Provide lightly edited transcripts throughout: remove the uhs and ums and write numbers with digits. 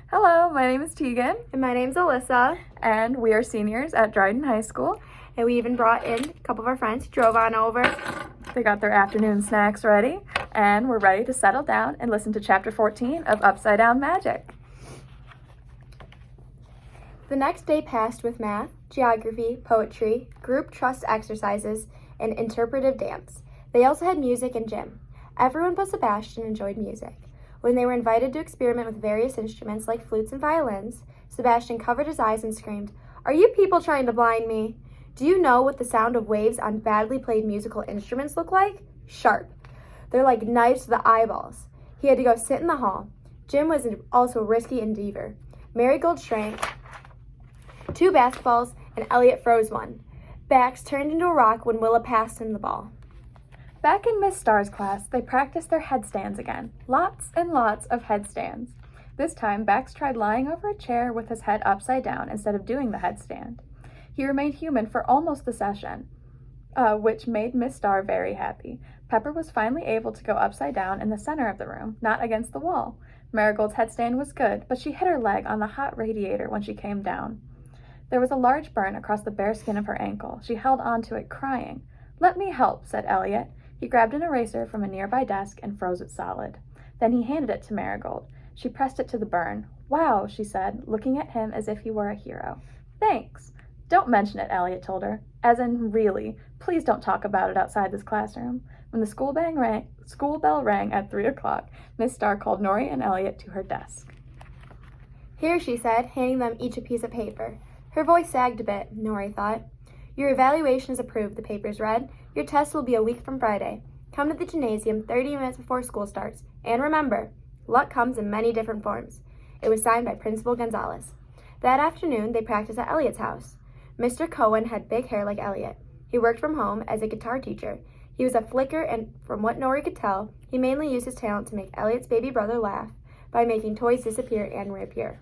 Hello, my name is Tegan, And my name's Alyssa, and we are seniors at Dryden High School. and we even brought in a couple of our friends who drove on over. They got their afternoon snacks ready, and we're ready to settle down and listen to Chapter 14 of Upside Down Magic. The next day passed with math, geography, poetry, group trust exercises, and interpretive dance. They also had music and gym. Everyone but Sebastian enjoyed music. When they were invited to experiment with various instruments like flutes and violins, Sebastian covered his eyes and screamed, "Are you people trying to blind me? Do you know what the sound of waves on badly played musical instruments look like? Sharp. They're like knives to the eyeballs." He had to go sit in the hall. Gym was also a risky endeavor. Marigold shrank 2 basketballs, and Elliot froze one. Bax turned into a rock when Willa passed him the ball. Back in Miss Starr's class, they practiced their headstands again. Lots and lots of headstands. This time, Bax tried lying over a chair with his head upside down instead of doing the headstand. He remained human for almost the session, which made Miss Starr very happy. Pepper was finally able to go upside down in the center of the room, not against the wall. Marigold's headstand was good, but she hit her leg on the hot radiator when she came down. There was a large burn across the bare skin of her ankle. She held on to it, crying. "Let me help," said Elliot. He grabbed an eraser from a nearby desk and froze it solid. Then he handed it to Marigold. She pressed it to the burn. "Wow," she said, looking at him as if he were a hero. "Thanks." "Don't mention it," Elliot told her. "As in, really. Please don't talk about it outside this classroom." When the school bell rang at 3 o'clock, Miss Starr called Nori and Elliot to her desk. "Here," she said, handing them each a piece of paper. Her voice sagged a bit, Nori thought. "Your evaluation is approved," the papers read. "Your test will be a week from Friday. Come to the gymnasium 30 minutes before school starts. And remember, luck comes in many different forms." It was signed by Principal Gonzalez. That afternoon, they practiced at Elliot's house. Mr. Cohen had big hair like Elliot. He worked from home as a guitar teacher. He was a flicker, and from what Nori could tell, he mainly used his talent to make Elliot's baby brother laugh by making toys disappear and reappear.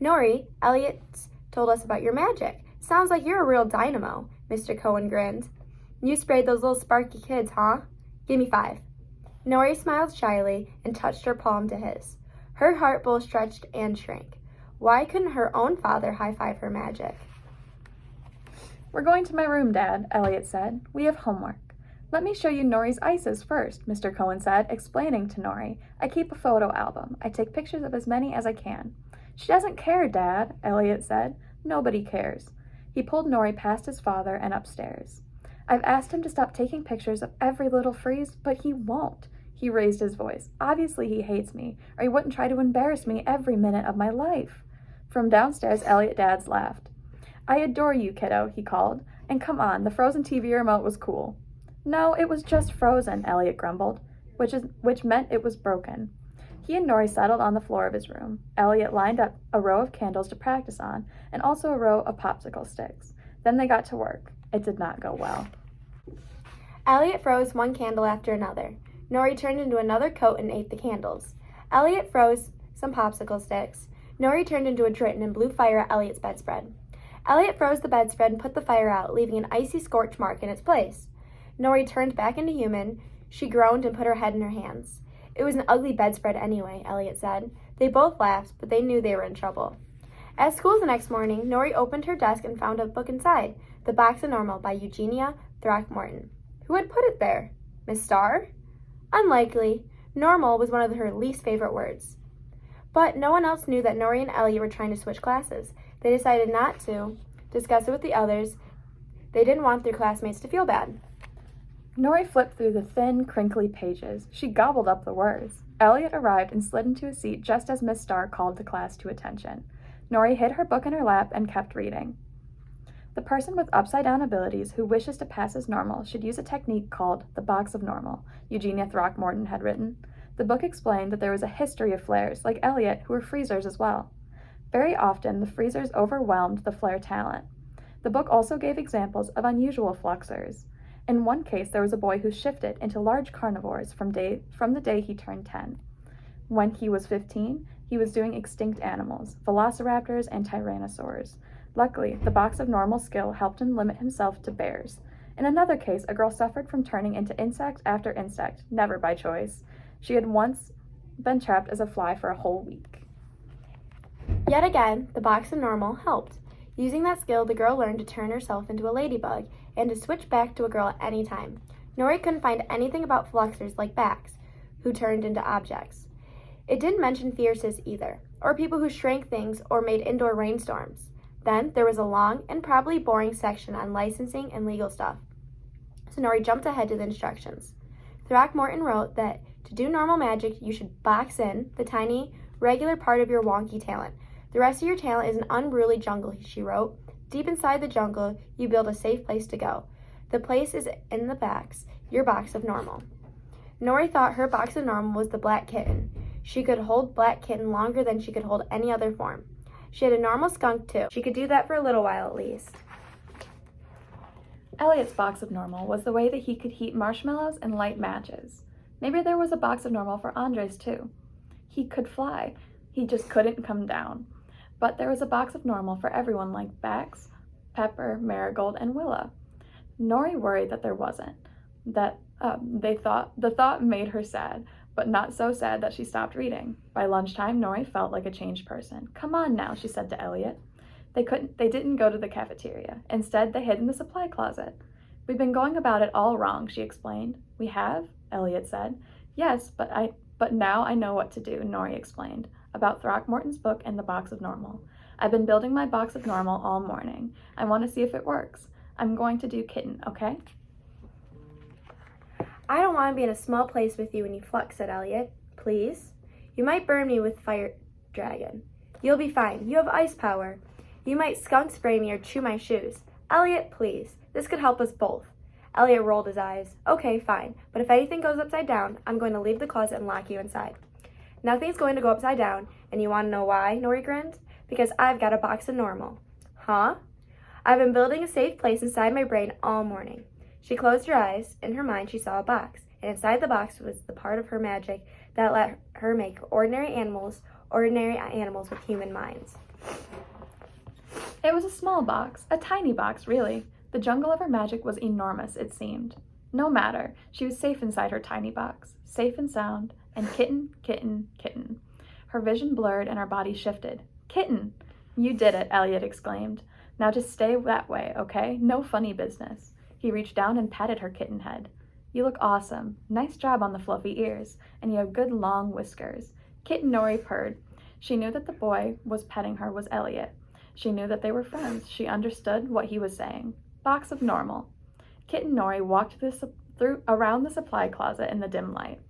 "Nori, Elliot's told us about your magic. Sounds like you're a real dynamo," Mr. Cohen grinned. "You sprayed those little sparky kids, huh? Give me 5. Nori smiled shyly and touched her palm to his. Her heart both stretched and shrank. Why couldn't her own father high-five her magic? "We're going to my room, Dad," Elliot said. "We have homework." "Let me show you Nori's ices first," Mr. Cohen said, explaining to Nori. "I keep a photo album. I take pictures of as many as I can." "She doesn't care, Dad," Elliot said. "Nobody cares." He pulled Nori past his father and upstairs. "I've asked him to stop taking pictures of every little freeze, but he won't." He raised his voice. "Obviously he hates me, or he wouldn't try to embarrass me every minute of my life." From downstairs, Elliot Dads laughed. "I adore you, kiddo," he called. "And come on, the frozen TV remote was cool." "No, it was just frozen," Elliot grumbled, which meant it was broken. He and Nori settled on the floor of his room. Elliot lined up a row of candles to practice on, and also a row of popsicle sticks. Then they got to work. It did not go well. Elliot froze one candle after another. Nori turned into another coat and ate the candles. Elliot froze some popsicle sticks. Nori turned into a Triton and blew fire at Elliot's bedspread. Elliot froze the bedspread and put the fire out, leaving an icy scorch mark in its place. Nori turned back into human. She groaned and put her head in her hands. "It was an ugly bedspread anyway," Elliot said. They both laughed, but they knew they were in trouble. At school the next morning, Nori opened her desk and found a book inside, The Box of Normal by Eugenia Throckmorton. Who had put it there? Miss Starr? Unlikely. Normal was one of her least favorite words. But no one else knew that Nori and Elliot were trying to switch classes. They decided not to discuss it with the others. They didn't want their classmates to feel bad. Nori flipped through the thin, crinkly pages. She gobbled up the words. Elliot arrived and slid into a seat just as Miss Starr called the class to attention. Nori hid her book in her lap and kept reading. "The person with upside-down abilities who wishes to pass as normal should use a technique called the Box of Normal," Eugenia Throckmorton had written. The book explained that there was a history of flares, like Elliot, who were freezers as well. Very often, the freezers overwhelmed the flare talent. The book also gave examples of unusual fluxers. In one case, there was a boy who shifted into large carnivores from the day he turned 10. When he was 15, he was doing extinct animals, velociraptors and tyrannosaurs. Luckily, the Box of Normal skill helped him limit himself to bears. In another case, a girl suffered from turning into insect after insect, never by choice. She had once been trapped as a fly for a whole week. Yet again, the box of normal helped. Using that skill, the girl learned to turn herself into a ladybug and to switch back to a girl at any time. Nori couldn't find anything about fluxers like Bax, who turned into objects. It didn't mention fierces either, or people who shrank things or made indoor rainstorms. Then there was a long and probably boring section on licensing and legal stuff. So Nori jumped ahead to the instructions. Throckmorton wrote that to do normal magic, you should box in the tiny, regular part of your wonky talent. The rest of your talent is an unruly jungle, she wrote. Deep inside the jungle, you build a safe place to go. The place is in the box, your box of normal. Nori thought her box of normal was the black kitten. She could hold black kitten longer than she could hold any other form. She had a normal skunk too. She could do that for a little while at least. Elliot's box of normal was the way that he could heat marshmallows and light matches. Maybe there was a box of normal for Andres too. He could fly, he just couldn't come down. But there was a box of normal for everyone like Bax, Pepper, Marigold, and Willa. Nori worried that there wasn't. The thought made her sad, but not so sad that she stopped reading. By lunchtime, Nori felt like a changed person. "Come on now," she said to Elliot. They didn't go to the cafeteria. Instead, they hid in the supply closet. "We've been going about it all wrong," she explained. "We have?" Elliot said. "Yes, but now I know what to do," Nori explained, about Throckmorton's book and the box of normal. "I've been building my box of normal all morning. I want to see if it works. I'm going to do kitten, okay?" "I don't want to be in a small place with you when you flux," said Elliot. "Please? You might burn me with fire dragon. You'll be fine. You have ice power. You might skunk spray me or chew my shoes. Elliot, please. This could help us both." Elliot rolled his eyes. "Okay, fine. But if anything goes upside down, I'm going to leave the closet and lock you inside." "Nothing's going to go upside down, and you want to know why?" Nori grinned. "Because I've got a box of normal." "Huh?" "I've been building a safe place inside my brain all morning." She closed her eyes. In her mind, she saw a box, and inside the box was the part of her magic that let her make ordinary animals with human minds. It was a small box, a tiny box, really. The jungle of her magic was enormous, it seemed. No matter, she was safe inside her tiny box, safe and sound, and kitten, kitten, kitten. Her vision blurred and her body shifted. "Kitten! You did it," Elliot exclaimed. "Now just stay that way, okay? No funny business." He reached down and patted her kitten head. "You look awesome. Nice job on the fluffy ears, and you have good long whiskers." Kitten Nori purred. She knew that the boy was petting her was Elliot. She knew that they were friends. She understood what he was saying. Box of normal. Kitten Nori walked around the supply closet in the dim light.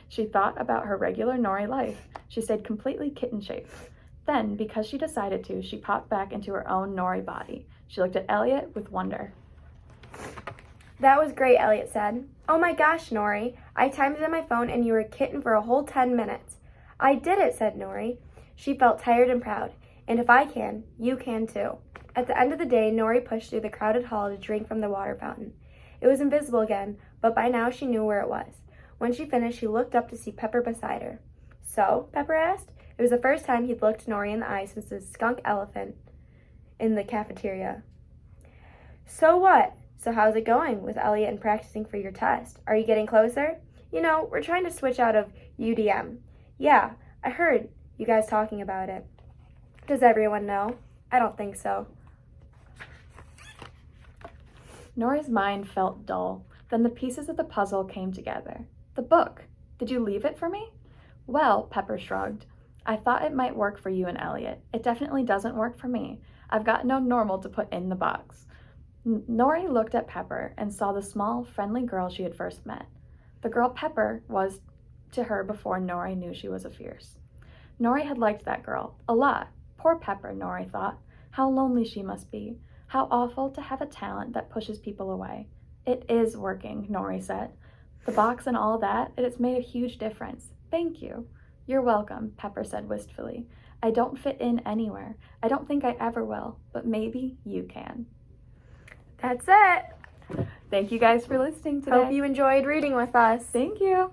She thought about her regular Nori life. She stayed completely kitten-shaped. Then, because she decided to, she popped back into her own Nori body. She looked at Elliot with wonder. "That was great," Elliot said. "Oh my gosh, Nori. I timed it on my phone and you were a kitten for a whole 10 minutes. "I did it," said Nori. She felt tired and proud. "And if I can, you can too." At the end of the day, Nori pushed through the crowded hall to drink from the water fountain. It was invisible again, but by now she knew where it was. When she finished, she looked up to see Pepper beside her. "So?" Pepper asked. It was the first time he'd looked Nori in the eye since the skunk elephant in the cafeteria. "So what? So how's it going with Elliot and practicing for your test? Are you getting closer?" "You know, we're trying to switch out of UDM. "Yeah, I heard you guys talking about it." "Does everyone know?" "I don't think so." Nori's mind felt dull. Then the pieces of the puzzle came together. "The book. Did you leave it for me?" "Well," Pepper shrugged, "I thought it might work for you and Elliot. It definitely doesn't work for me. I've got no normal to put in the box." Nori looked at Pepper and saw the small, friendly girl she had first met. The girl Pepper was to her before Nori knew she was a fierce. Nori had liked that girl a lot. Poor Pepper, Nori thought. How lonely she must be. How awful to have a talent that pushes people away. "It is working," Nori said. "The box and all that, it's made a huge difference. Thank you." "You're welcome," Pepper said wistfully. "I don't fit in anywhere. I don't think I ever will, but maybe you can." That's it. Thank you guys for listening today. Hope you enjoyed reading with us. Thank you.